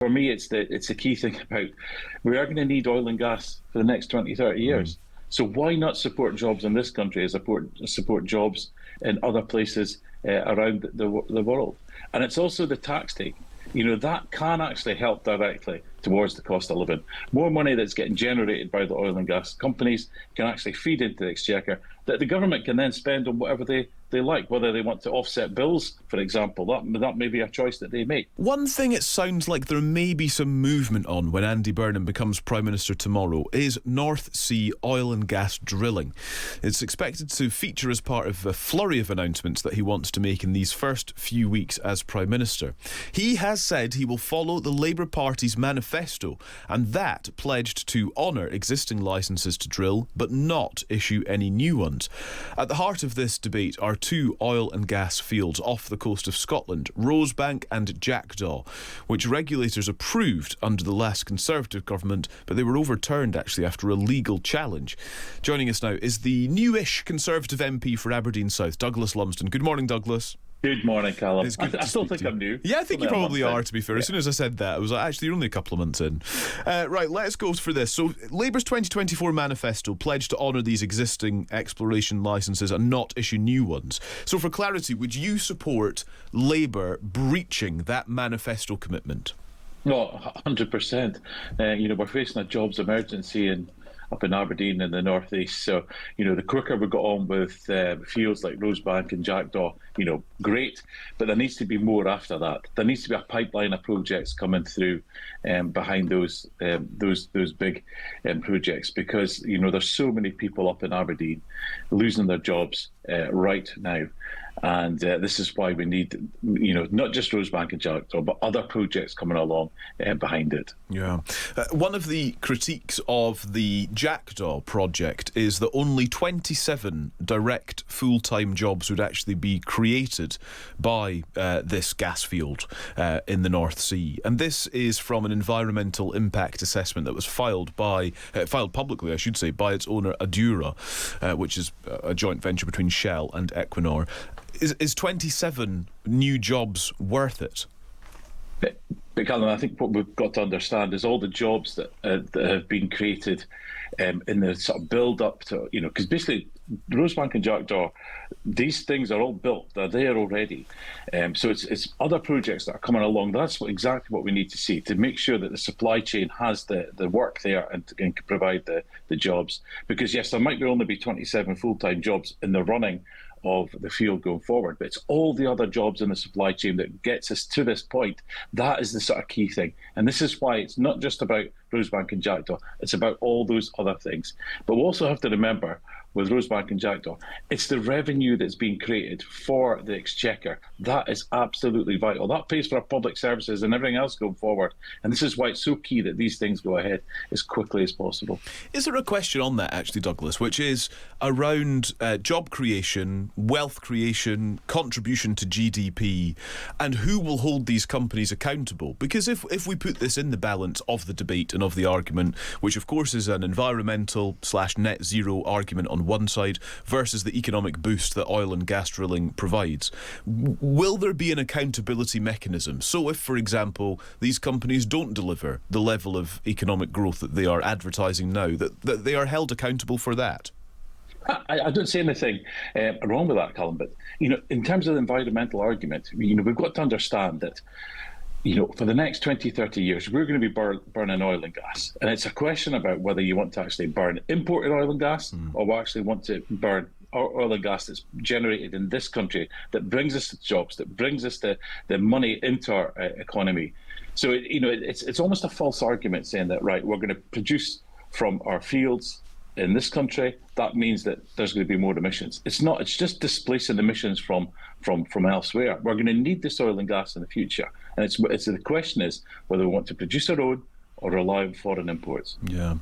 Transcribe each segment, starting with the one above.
For me, it's the key thing about we are going to need oil and gas for the next 20, 30 years. So why not support jobs in this country as support jobs in other places around the world? And it's also the tax take. That can actually help directly towards the cost of living. More money that's getting generated by the oil and gas companies can actually feed into the exchequer that the government can then spend on whatever they like, whether they want to offset bills, for example. That may be a choice that they make. One thing it sounds like there may be some movement on when Andy Burnham becomes Prime Minister tomorrow is North Sea oil and gas drilling. It's expected to feature as part of a flurry of announcements that he wants to make in these first few weeks as Prime Minister. He has said he will follow the Labour Party's manifesto, and that pledged to honour existing licences to drill but not issue any new ones. At the heart of this debate are two oil and gas fields off the coast of Scotland, Rosebank and Jackdaw, which regulators approved under the last Conservative government, but they were overturned actually after a legal challenge. Joining us now is the newish Conservative MP for Aberdeen South, Douglas Lumsden. Good morning, Douglas. Good morning, Calum. I still think I'm new. Yeah, I think you probably are, to be fair. As soon as I said that, I was like, actually, you're only a couple of months in. Right, let's go for this. So, Labour's 2024 manifesto pledged to honour these existing exploration licences and not issue new ones. So, for clarity, would you support Labour breaching that manifesto commitment? No, 100%. We're facing a jobs emergency up in Aberdeen in the northeast. So, the quicker we got on with fields like Rosebank and Jackdaw, great. But there needs to be more after that. There needs to be a pipeline of projects coming through behind those big projects, because there's so many people up in Aberdeen losing their jobs right now. And this is why we need, not just Rosebank and Jackdaw, but other projects coming along behind it. Yeah. One of the critiques of the Jackdaw project is that only 27 direct full-time jobs would actually be created by this gas field in the North Sea. And this is from an environmental impact assessment that was filed publicly, I should say, by its owner Adura, which is a joint venture between Shell and Equinor. Is 27 new jobs worth it? But Calum, I think what we've got to understand is all the jobs that have been created in the sort of build-up to, because basically Rosebank and Jackdaw, these things are all built. They're there already. So it's other projects that are coming along. That's exactly what we need to see, to make sure that the supply chain has the work there and can provide the jobs. Because, yes, there might only be 27 full-time jobs in the running of the field going forward, but it's all the other jobs in the supply chain that gets us to this point. That is the sort of key thing. And this is why it's not just about Rosebank and Jackdaw, it's about all those other things. But we also have to remember, with Rosebank and Jackdaw, it's the revenue that's being created for the exchequer. That is absolutely vital. That pays for our public services and everything else going forward. And this is why it's so key that these things go ahead as quickly as possible. Is there a question on that, actually, Douglas, which is around job creation, wealth creation, contribution to GDP, and who will hold these companies accountable? Because if we put this in the balance of the debate and of the argument, which of course is an environmental/net zero argument on one side versus the economic boost that oil and gas drilling provides, will there be an accountability mechanism? So if, for example, these companies don't deliver the level of economic growth that they are advertising now, that they are held accountable for that? I don't see anything wrong with that, Calum, but in terms of the environmental argument, we've got to understand that for the next 20, 30 years, we're going to be burning oil and gas. And it's a question about whether you want to actually burn imported oil and gas or we actually want to burn oil and gas that's generated in this country, that brings us the jobs, that brings us the money into our economy. So, it's almost a false argument saying that, right, we're going to produce from our fields in this country. That means that there's going to be more emissions. It's not. It's just displacing emissions from elsewhere. We're going to need this oil and gas in the future, and it's the question is whether we want to produce our own or rely on foreign imports. Yeah.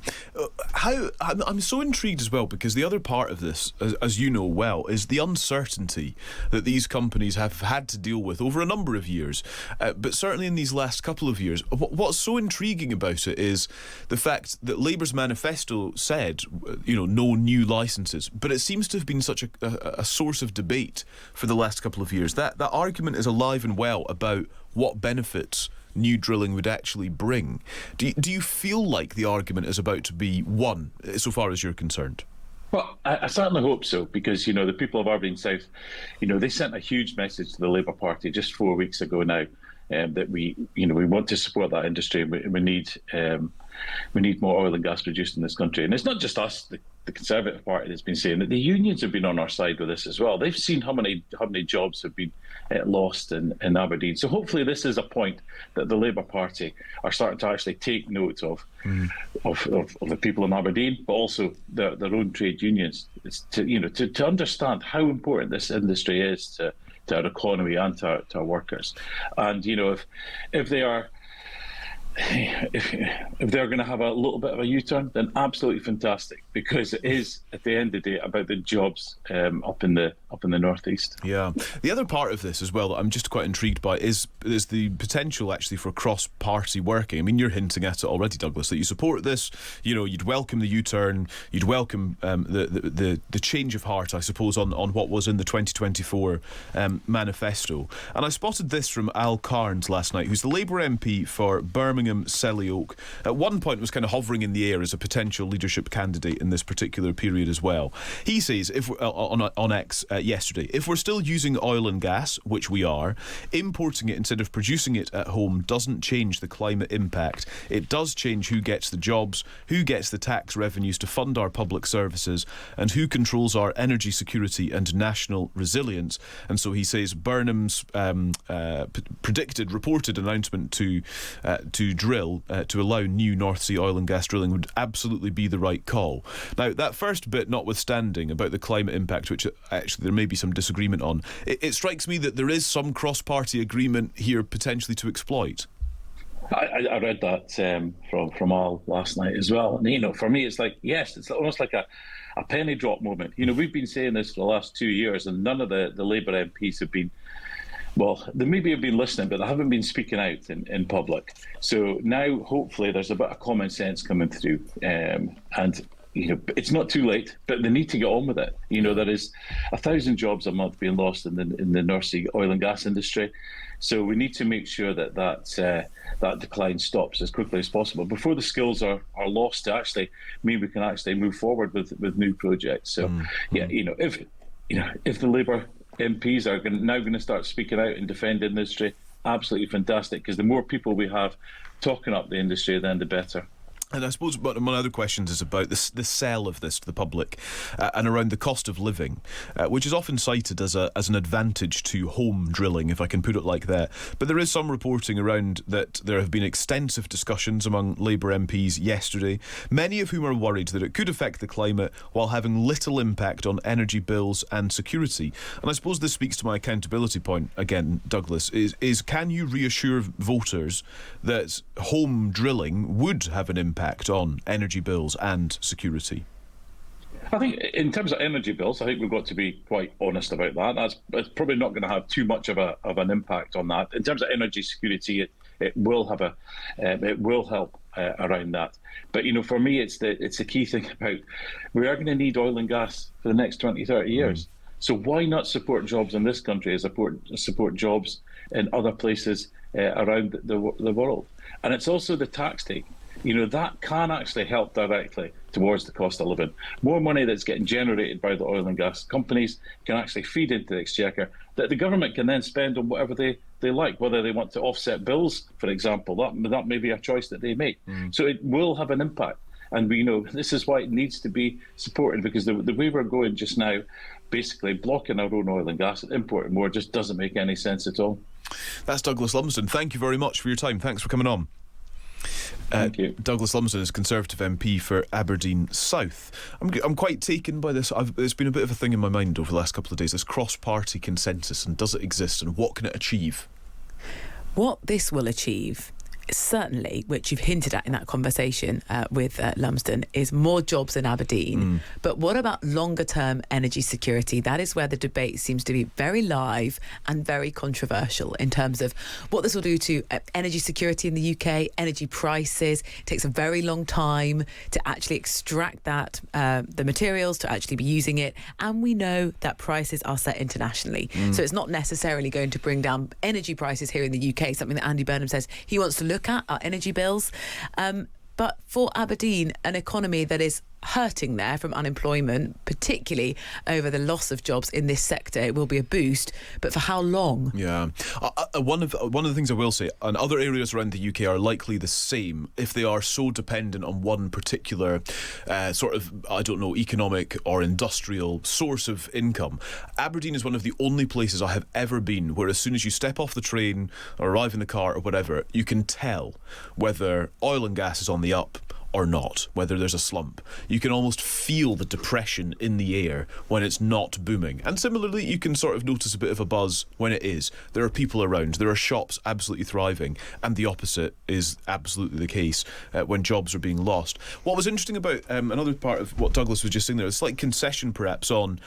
I'm so intrigued as well, because the other part of this, as you know well, is the uncertainty that these companies have had to deal with over a number of years. But certainly in these last couple of years, what's so intriguing about it is the fact that Labour's manifesto said, no new licences, but it seems to have been such a source of debate for the last couple of years. That argument is alive and well about what benefits new drilling would actually bring. Do you feel like the argument is about to be won, so far as you're concerned? Well, I certainly hope so, because, the people of Aberdeen South, they sent a huge message to the Labour Party just 4 weeks ago now, that we want to support that industry. We need more oil and gas produced in this country. And it's not just us, the Conservative Party, that's been saying that. The unions have been on our side with this as well. They've seen how many jobs have been lost in Aberdeen. So hopefully this is a point that the Labour Party are starting to actually take note of the people in Aberdeen, but also their own trade unions. It's to understand how important this industry is to our economy and to our workers. And if they are if they're going to have a little bit of a U-turn, then absolutely fantastic, because it is, at the end of the day, about the jobs up in the northeast. Yeah. The other part of this as well that I'm just quite intrigued by is the potential actually for cross-party working. I mean, you're hinting at it already, Douglas, that you support this. You'd welcome the U-turn. You'd welcome the change of heart, I suppose, on what was in the 2024 manifesto. And I spotted this from Al Carnes last night, who's the Labour MP for Birmingham Selly Oak. At one point was kind of hovering in the air as a potential leadership candidate in this particular period as well. He says, on X yesterday, if we're still using oil and gas, which we are, importing it instead of producing it at home doesn't change the climate impact. It does change who gets the jobs, who gets the tax revenues to fund our public services, and who controls our energy security and national resilience. And so he says Burnham's reported announcement to drill to allow new North Sea oil and gas drilling would absolutely be the right call. Now, that first bit notwithstanding about the climate impact, which actually there may be some disagreement on, it strikes me that there is some cross-party agreement here potentially to exploit. I read that from Al last night as well. And, for me, it's like, yes, it's almost like a penny drop moment. We've been saying this for the last 2 years, and none of the Labour MPs have been, well, they maybe have been listening, but they haven't been speaking out in public. So now, hopefully, there's a bit of common sense coming through. And it's not too late, but they need to get on with it. There is 1,000 jobs a month being lost in the North Sea oil and gas industry. So we need to make sure that decline stops as quickly as possible before the skills are lost to actually mean we can actually move forward with new projects. So, if the Labour MPs are now going to start speaking out and defending the industry, absolutely fantastic, because the more people we have talking up the industry, then the better. And I suppose one of my other questions is about the sell of this to the public and around the cost of living, which is often cited as an advantage to home drilling, if I can put it like that. But there is some reporting around that there have been extensive discussions among Labour MPs yesterday, many of whom are worried that it could affect the climate while having little impact on energy bills and security. And I suppose this speaks to my accountability point again, Douglas, is can you reassure voters that home drilling would have an impact on energy bills and security? I think in terms of energy bills, I think we've got to be quite honest about that. It's probably not going to have too much of an impact on that. In terms of energy security, it will have it will help around that. But for me, it's the key thing about we are going to need oil and gas for the next 20, 30 years. So why not support jobs in this country as support jobs in other places around the world? And it's also the tax take. That can actually help directly towards the cost of living. More money that's getting generated by the oil and gas companies can actually feed into the exchequer that the government can then spend on whatever they like, whether they want to offset bills, for example. That may be a choice that they make. So it will have an impact. And we know this is why it needs to be supported, because the way we're going just now, basically blocking our own oil and gas and importing more, just doesn't make any sense at all. That's Douglas Lumsden. Thank you very much for your time. Thanks for coming on. Thank you. Douglas Lumsden is Conservative MP for Aberdeen South. I'm quite taken by this. It's been a bit of a thing in my mind over the last couple of days, this cross-party consensus, and does it exist, and what can it achieve? What this will achieve certainly, which you've hinted at in that conversation with Lumsden, is more jobs in Aberdeen. But what about longer term energy security? That is where the debate seems to be very live and very controversial in terms of what this will do to energy security in the UK, energy prices. It takes a very long time to actually extract that, the materials, to actually be using it. And we know that prices are set internationally. So it's not necessarily going to bring down energy prices here in the UK, something that Andy Burnham says he wants to look at, our energy bills. But for Aberdeen, an economy that is hurting there from unemployment, particularly over the loss of jobs in this sector, it will be a boost. But for how long? Yeah. One of the things I will say, and other areas around the UK are likely the same if they are so dependent on one particular sort of, I don't know, economic or industrial source of income. Aberdeen is one of the only places I have ever been where as soon as you step off the train or arrive in the car or whatever, you can tell whether oil and gas is on the up or not, whether there's a slump. You can almost feel the depression in the air when it's not booming. And similarly, you can sort of notice a bit of a buzz when it is. There are people around, there are shops absolutely thriving, and the opposite is absolutely the case when jobs are being lost. What was interesting about another part of what Douglas was just saying there, a slight concession perhaps on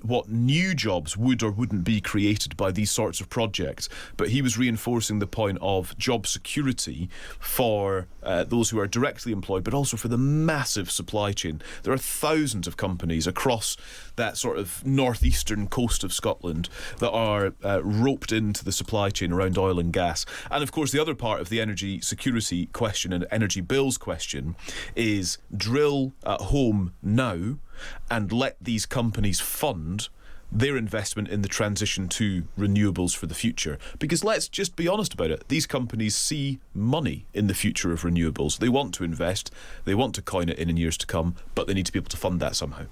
what new jobs would or wouldn't be created by these sorts of projects, but he was reinforcing the point of job security for those who are directly employed, but also for the massive supply chain. There are thousands of companies across that sort of northeastern coast of Scotland that are roped into the supply chain around oil and gas. And of course, the other part of the energy security question and energy bills question is drill at home now and let these companies fund their investment in the transition to renewables for the future. Because let's just be honest about it, these companies see money in the future of renewables. They want to invest, they want to coin it in years to come, but they need to be able to fund that somehow.